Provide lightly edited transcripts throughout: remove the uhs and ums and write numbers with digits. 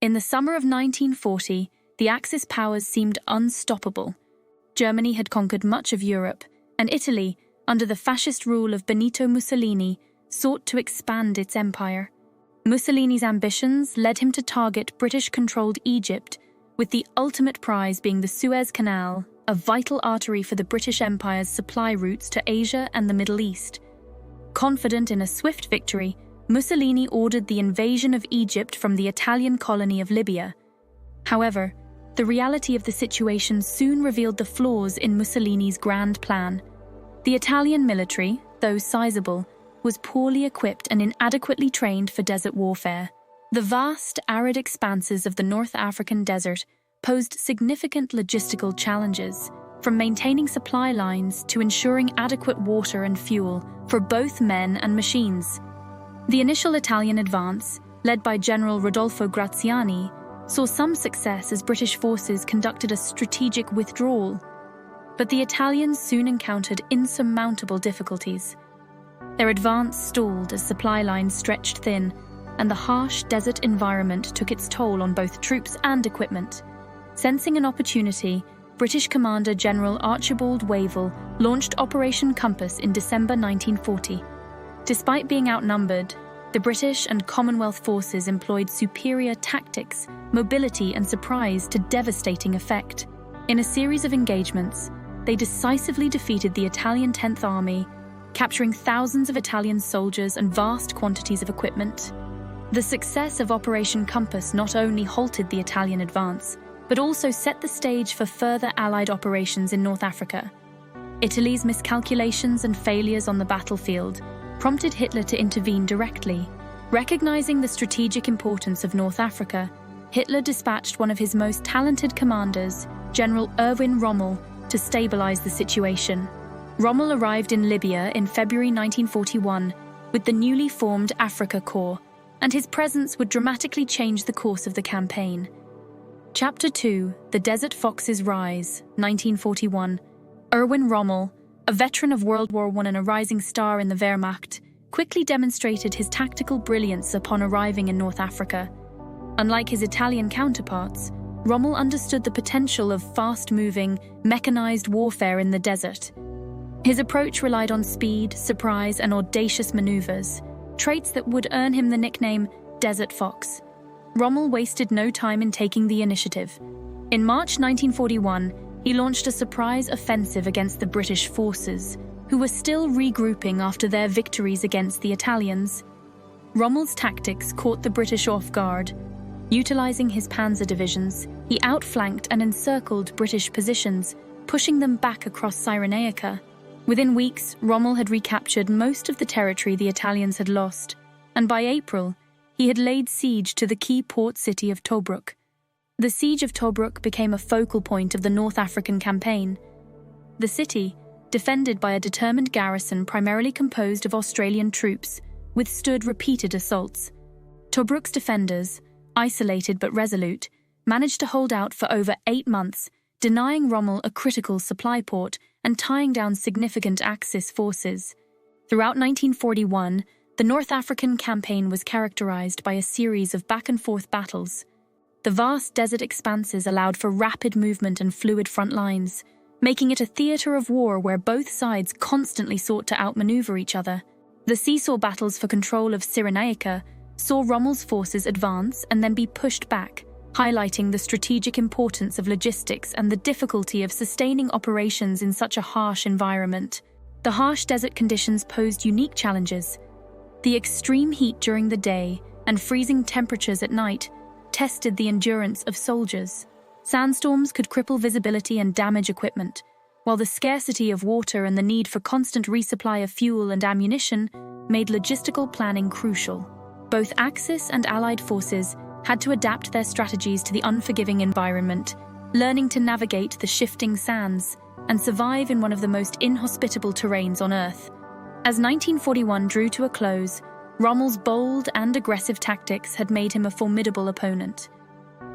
In the summer of 1940, the Axis powers seemed unstoppable. Germany had conquered much of Europe, and Italy, under the fascist rule of Benito Mussolini, sought to expand its empire. Mussolini's ambitions led him to target British-controlled Egypt, with the ultimate prize being the Suez Canal, a vital artery for the British Empire's supply routes to Asia and the Middle East. Confident in a swift victory, Mussolini ordered the invasion of Egypt from the Italian colony of Libya. However, the reality of the situation soon revealed the flaws in Mussolini's grand plan. The Italian military, though sizable, was poorly equipped and inadequately trained for desert warfare. The vast, arid expanses of the North African desert posed significant logistical challenges, from maintaining supply lines to ensuring adequate water and fuel for both men and machines. The initial Italian advance, led by General Rodolfo Graziani, saw some success as British forces conducted a strategic withdrawal, but the Italians soon encountered insurmountable difficulties. Their advance stalled as supply lines stretched thin, and the harsh desert environment took its toll on both troops and equipment. Sensing an opportunity, British Commander General Archibald Wavell launched Operation Compass in December 1940. Despite being outnumbered, the British and Commonwealth forces employed superior tactics, mobility, and surprise to devastating effect. In a series of engagements, they decisively defeated the Italian 10th Army, capturing thousands of Italian soldiers and vast quantities of equipment. The success of Operation Compass not only halted the Italian advance, but also set the stage for further Allied operations in North Africa. Italy's miscalculations and failures on the battlefield prompted Hitler to intervene directly. Recognizing the strategic importance of North Africa, Hitler dispatched one of his most talented commanders, General Erwin Rommel, to stabilize the situation. Rommel arrived in Libya in February 1941 with the newly formed Afrika Korps, and his presence would dramatically change the course of the campaign. Chapter 2, The Desert Fox's Rise, 1941. Erwin Rommel, a veteran of World War I and a rising star in the Wehrmacht, quickly demonstrated his tactical brilliance upon arriving in North Africa. Unlike his Italian counterparts, Rommel understood the potential of fast-moving, mechanized warfare in the desert. His approach relied on speed, surprise, and audacious maneuvers, traits that would earn him the nickname Desert Fox. Rommel wasted no time in taking the initiative. In March 1941, he launched a surprise offensive against the British forces, who were still regrouping after their victories against the Italians. Rommel's tactics caught the British off guard. Utilizing his panzer divisions, he outflanked and encircled British positions, pushing them back across Cyrenaica. Within weeks, Rommel had recaptured most of the territory the Italians had lost, and by April, he had laid siege to the key port city of Tobruk. The siege of Tobruk became a focal point of the North African campaign. The city, defended by a determined garrison primarily composed of Australian troops, withstood repeated assaults. Tobruk's defenders, isolated but resolute, managed to hold out for over 8 months, denying Rommel a critical supply port and tying down significant Axis forces. Throughout 1941, the North African campaign was characterized by a series of back-and-forth battles. The vast desert expanses allowed for rapid movement and fluid front lines, making it a theater of war where both sides constantly sought to outmaneuver each other. The seesaw battles for control of Cyrenaica saw Rommel's forces advance and then be pushed back, highlighting the strategic importance of logistics and the difficulty of sustaining operations in such a harsh environment. The harsh desert conditions posed unique challenges. The extreme heat during the day and freezing temperatures at night tested the endurance of soldiers. Sandstorms could cripple visibility and damage equipment, while the scarcity of water and the need for constant resupply of fuel and ammunition made logistical planning crucial. Both Axis and Allied forces had to adapt their strategies to the unforgiving environment, learning to navigate the shifting sands and survive in one of the most inhospitable terrains on Earth. As 1941 drew to a close, Rommel's bold and aggressive tactics had made him a formidable opponent.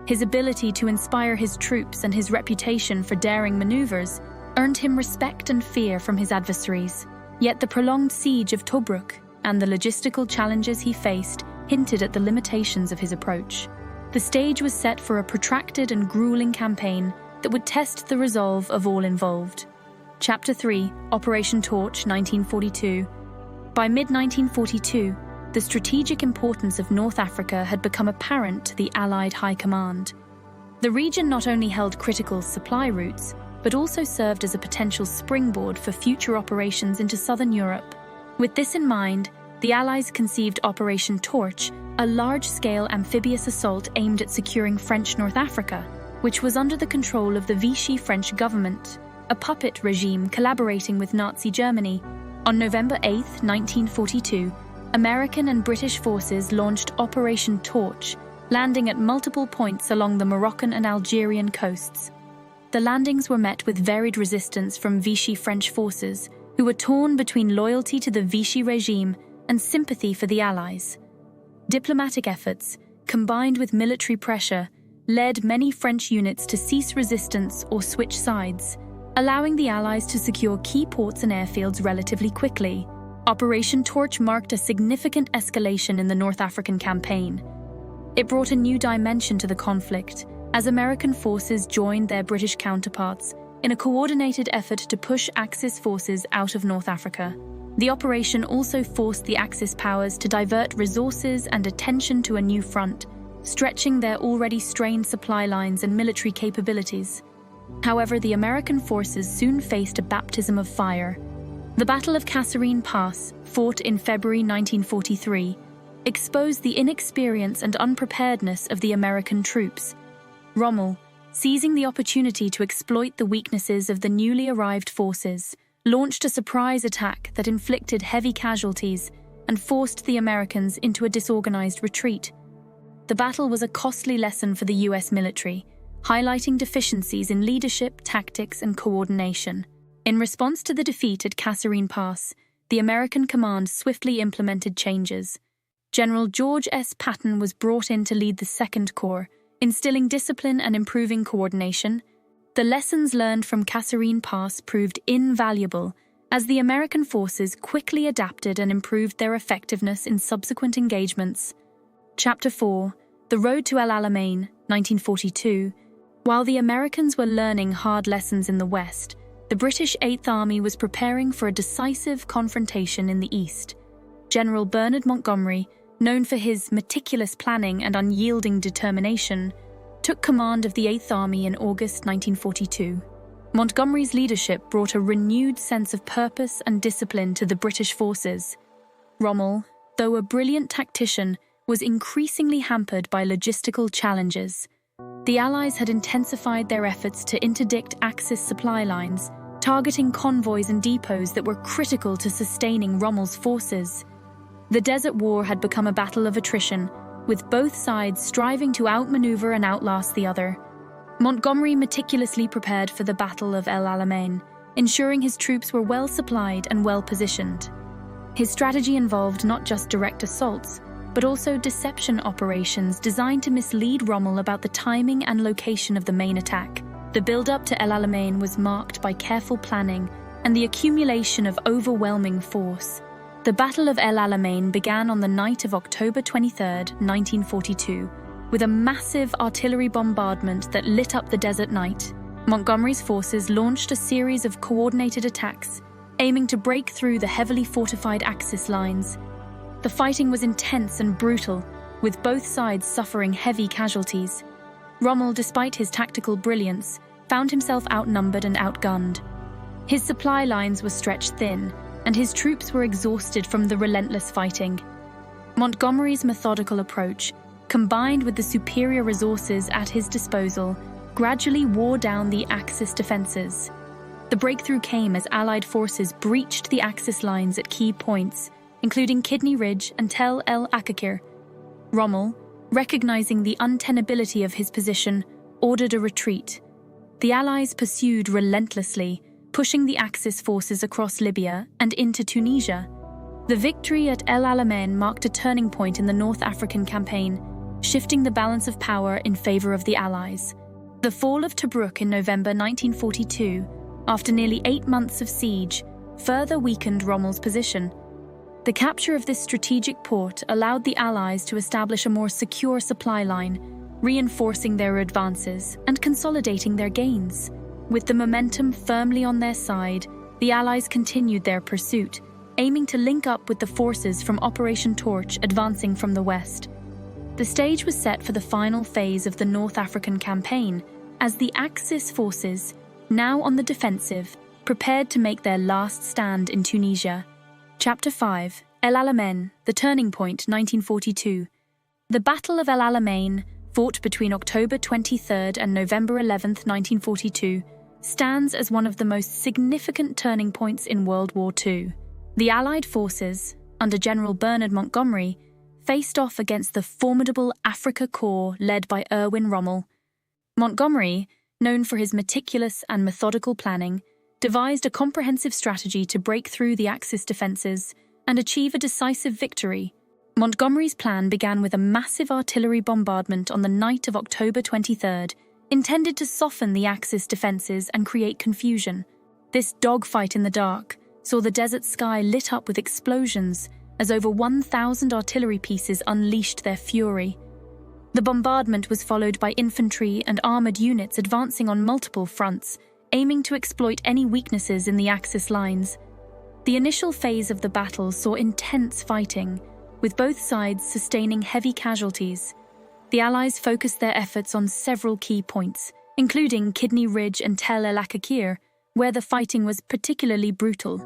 His ability to inspire his troops and his reputation for daring maneuvers earned him respect and fear from his adversaries. Yet the prolonged siege of Tobruk and the logistical challenges he faced hinted at the limitations of his approach. The stage was set for a protracted and grueling campaign that would test the resolve of all involved. Chapter 3, Operation Torch, 1942. By mid-1942, the strategic importance of North Africa had become apparent to the Allied High Command. The region not only held critical supply routes, but also served as a potential springboard for future operations into southern Europe. With this in mind, the Allies conceived Operation Torch, a large-scale amphibious assault aimed at securing French North Africa, which was under the control of the Vichy French government, a puppet regime collaborating with Nazi Germany. On November 8, 1942, American and British forces launched Operation Torch, landing at multiple points along the Moroccan and Algerian coasts. The landings were met with varied resistance from Vichy French forces, who were torn between loyalty to the Vichy regime and sympathy for the Allies. Diplomatic efforts, combined with military pressure, led many French units to cease resistance or switch sides, allowing the Allies to secure key ports and airfields relatively quickly. Operation Torch marked a significant escalation in the North African campaign. It brought a new dimension to the conflict, as American forces joined their British counterparts in a coordinated effort to push Axis forces out of North Africa. The operation also forced the Axis powers to divert resources and attention to a new front, stretching their already strained supply lines and military capabilities. However, the American forces soon faced a baptism of fire. The Battle of Kasserine Pass, fought in February 1943, exposed the inexperience and unpreparedness of the American troops. Rommel, seizing the opportunity to exploit the weaknesses of the newly arrived forces, launched a surprise attack that inflicted heavy casualties and forced the Americans into a disorganized retreat. The battle was a costly lesson for the US military, highlighting deficiencies in leadership, tactics, and coordination. In response to the defeat at Kasserine Pass, the American command swiftly implemented changes. General George S. Patton was brought in to lead the Second Corps, instilling discipline and improving coordination. The lessons learned from Kasserine Pass proved invaluable, as the American forces quickly adapted and improved their effectiveness in subsequent engagements. Chapter 4, The Road to El Alamein, 1942. While the Americans were learning hard lessons in the West, the British Eighth Army was preparing for a decisive confrontation in the East. General Bernard Montgomery, known for his meticulous planning and unyielding determination, took command of the Eighth Army in August 1942. Montgomery's leadership brought a renewed sense of purpose and discipline to the British forces. Rommel, though a brilliant tactician, was increasingly hampered by logistical challenges. The Allies had intensified their efforts to interdict Axis supply lines, targeting convoys and depots that were critical to sustaining Rommel's forces. The Desert War had become a battle of attrition, with both sides striving to outmaneuver and outlast the other. Montgomery meticulously prepared for the Battle of El Alamein, ensuring his troops were well supplied and well positioned. His strategy involved not just direct assaults, but also deception operations designed to mislead Rommel about the timing and location of the main attack. The build-up to El Alamein was marked by careful planning and the accumulation of overwhelming force. The Battle of El Alamein began on the night of October 23, 1942, with a massive artillery bombardment that lit up the desert night. Montgomery's forces launched a series of coordinated attacks, aiming to break through the heavily fortified Axis lines. The fighting was intense and brutal, with both sides suffering heavy casualties. Rommel, despite his tactical brilliance, found himself outnumbered and outgunned. His supply lines were stretched thin, and his troops were exhausted from the relentless fighting. Montgomery's methodical approach, combined with the superior resources at his disposal, gradually wore down the Axis defenses. The breakthrough came as Allied forces breached the Axis lines at key points, including Kidney Ridge and Tel El Akakir. Rommel, recognizing the untenability of his position, ordered a retreat. The Allies pursued relentlessly, pushing the Axis forces across Libya and into Tunisia. The victory at El Alamein marked a turning point in the North African campaign, shifting the balance of power in favor of the Allies. The fall of Tobruk in November 1942, after nearly 8 months of siege, further weakened Rommel's position. The capture of this strategic port allowed the Allies to establish a more secure supply line, reinforcing their advances and consolidating their gains. With the momentum firmly on their side, the Allies continued their pursuit, aiming to link up with the forces from Operation Torch advancing from the west. The stage was set for the final phase of the North African campaign, as the Axis forces, now on the defensive, prepared to make their last stand in Tunisia. Chapter 5, El Alamein, the Turning Point, 1942. The Battle of El Alamein, fought between October 23rd and November 11th, 1942, stands as one of the most significant turning points in World War II. The Allied forces, under General Bernard Montgomery, faced off against the formidable Afrika Korps led by Erwin Rommel. Montgomery, known for his meticulous and methodical planning, devised a comprehensive strategy to break through the Axis defences and achieve a decisive victory. Montgomery's plan began with a massive artillery bombardment on the night of October 23rd, intended to soften the Axis defences and create confusion. This dogfight in the dark saw the desert sky lit up with explosions as over 1,000 artillery pieces unleashed their fury. The bombardment was followed by infantry and armoured units advancing on multiple fronts, aiming to exploit any weaknesses in the Axis lines. The initial phase of the battle saw intense fighting, with both sides sustaining heavy casualties. The Allies focused their efforts on several key points, including Kidney Ridge and Tel El Akakir, where the fighting was particularly brutal.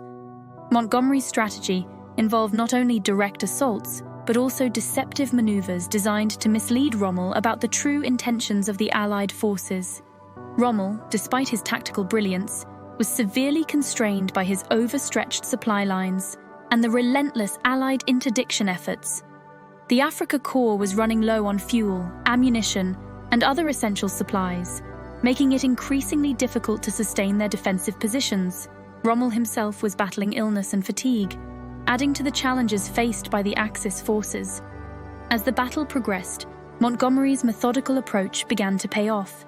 Montgomery's strategy involved not only direct assaults, but also deceptive maneuvers designed to mislead Rommel about the true intentions of the Allied forces. Rommel, despite his tactical brilliance, was severely constrained by his overstretched supply lines and the relentless Allied interdiction efforts. The Afrika Korps was running low on fuel, ammunition, and other essential supplies, making it increasingly difficult to sustain their defensive positions. Rommel himself was battling illness and fatigue, adding to the challenges faced by the Axis forces. As the battle progressed, Montgomery's methodical approach began to pay off.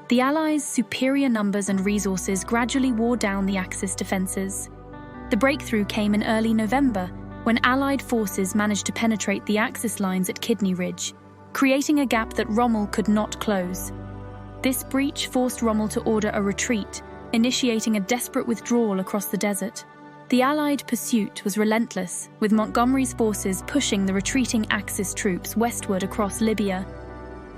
The Allies' superior numbers and resources gradually wore down the Axis defences. The breakthrough came in early November, when Allied forces managed to penetrate the Axis lines at Kidney Ridge, creating a gap that Rommel could not close. This breach forced Rommel to order a retreat, initiating a desperate withdrawal across the desert. The Allied pursuit was relentless, with Montgomery's forces pushing the retreating Axis troops westward across Libya.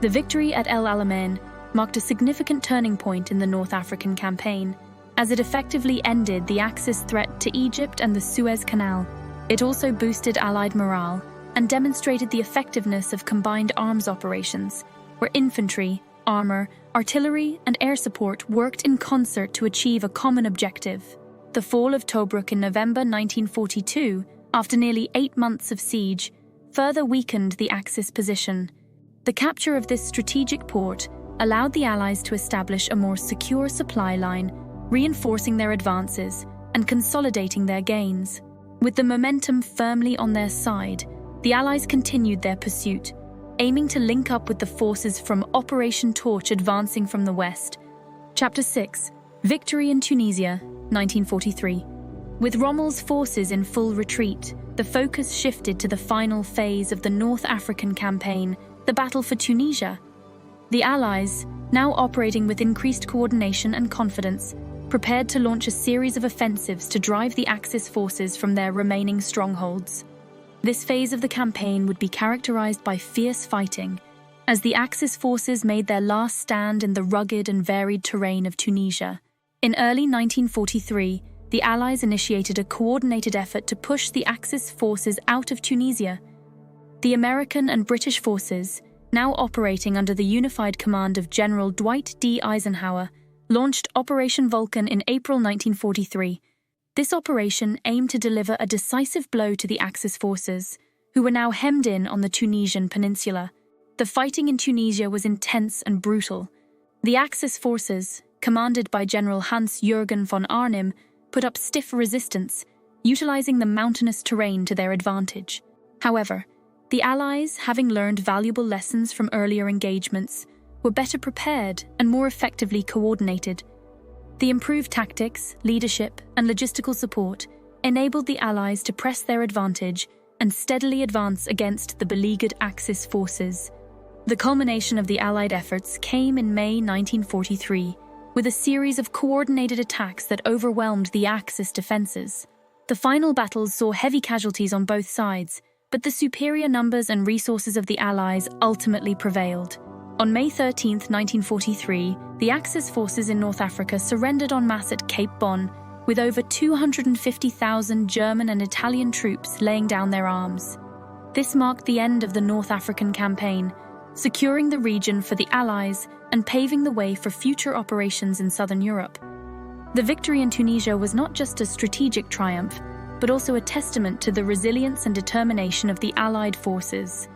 The victory at El Alamein marked a significant turning point in the North African campaign, as it effectively ended the Axis threat to Egypt and the Suez Canal. It also boosted Allied morale and demonstrated the effectiveness of combined arms operations, where infantry, armour, artillery, and air support worked in concert to achieve a common objective. The fall of Tobruk in November 1942, after nearly 8 months of siege, further weakened the Axis position. The capture of this strategic port allowed the Allies to establish a more secure supply line, reinforcing their advances and consolidating their gains. With the momentum firmly on their side, the Allies continued their pursuit, aiming to link up with the forces from Operation Torch advancing from the west. Chapter 6, Victory in Tunisia, 1943. With Rommel's forces in full retreat, the focus shifted to the final phase of the North African campaign, the Battle for Tunisia. The Allies, now operating with increased coordination and confidence, prepared to launch a series of offensives to drive the Axis forces from their remaining strongholds. This phase of the campaign would be characterized by fierce fighting, as the Axis forces made their last stand in the rugged and varied terrain of Tunisia. In early 1943, the Allies initiated a coordinated effort to push the Axis forces out of Tunisia. The American and British forces, now operating under the unified command of General Dwight D. Eisenhower, launched Operation Vulcan in April 1943. This operation aimed to deliver a decisive blow to the Axis forces, who were now hemmed in on the Tunisian peninsula. The fighting in Tunisia was intense and brutal. The Axis forces, commanded by General Hans-Jürgen von Arnim, put up stiff resistance, utilizing the mountainous terrain to their advantage. However, the Allies, having learned valuable lessons from earlier engagements, were better prepared and more effectively coordinated. The improved tactics, leadership, and logistical support enabled the Allies to press their advantage and steadily advance against the beleaguered Axis forces. The culmination of the Allied efforts came in May 1943, with a series of coordinated attacks that overwhelmed the Axis defenses. The final battles saw heavy casualties on both sides, but the superior numbers and resources of the Allies ultimately prevailed. On May 13, 1943, the Axis forces in North Africa surrendered en masse at Cape Bon, with over 250,000 German and Italian troops laying down their arms. This marked the end of the North African campaign, securing the region for the Allies and paving the way for future operations in southern Europe. The victory in Tunisia was not just a strategic triumph, but also a testament to the resilience and determination of the Allied forces.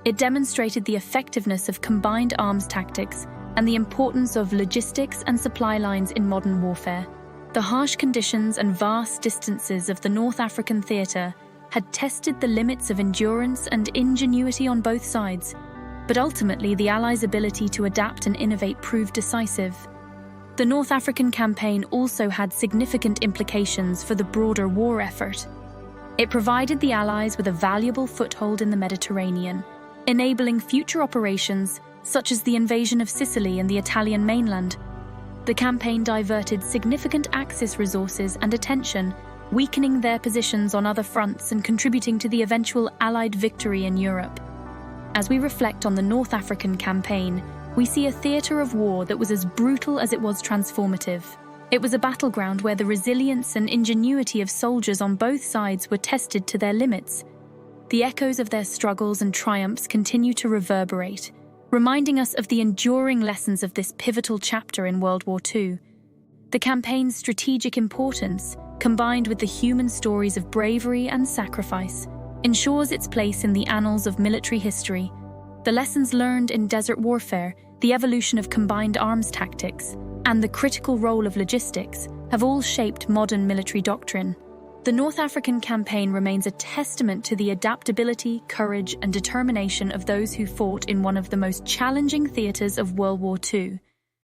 It demonstrated the effectiveness of combined arms tactics and the importance of logistics and supply lines in modern warfare. The harsh conditions and vast distances of the North African theatre had tested the limits of endurance and ingenuity on both sides, but ultimately the Allies' ability to adapt and innovate proved decisive. The North African campaign also had significant implications for the broader war effort. It provided the Allies with a valuable foothold in the Mediterranean, enabling future operations such as the invasion of Sicily and the Italian mainland. The campaign diverted significant Axis resources and attention, weakening their positions on other fronts and contributing to the eventual Allied victory in Europe. As we reflect on the North African campaign, we see a theatre of war that was as brutal as it was transformative. It was a battleground where the resilience and ingenuity of soldiers on both sides were tested to their limits. The echoes of their struggles and triumphs continue to reverberate, reminding us of the enduring lessons of this pivotal chapter in World War II. The campaign's strategic importance, combined with the human stories of bravery and sacrifice, ensures its place in the annals of military history. The lessons learned in desert warfare, the evolution of combined arms tactics, and the critical role of logistics have all shaped modern military doctrine. The North African campaign remains a testament to the adaptability, courage, and determination of those who fought in one of the most challenging theatres of World War II.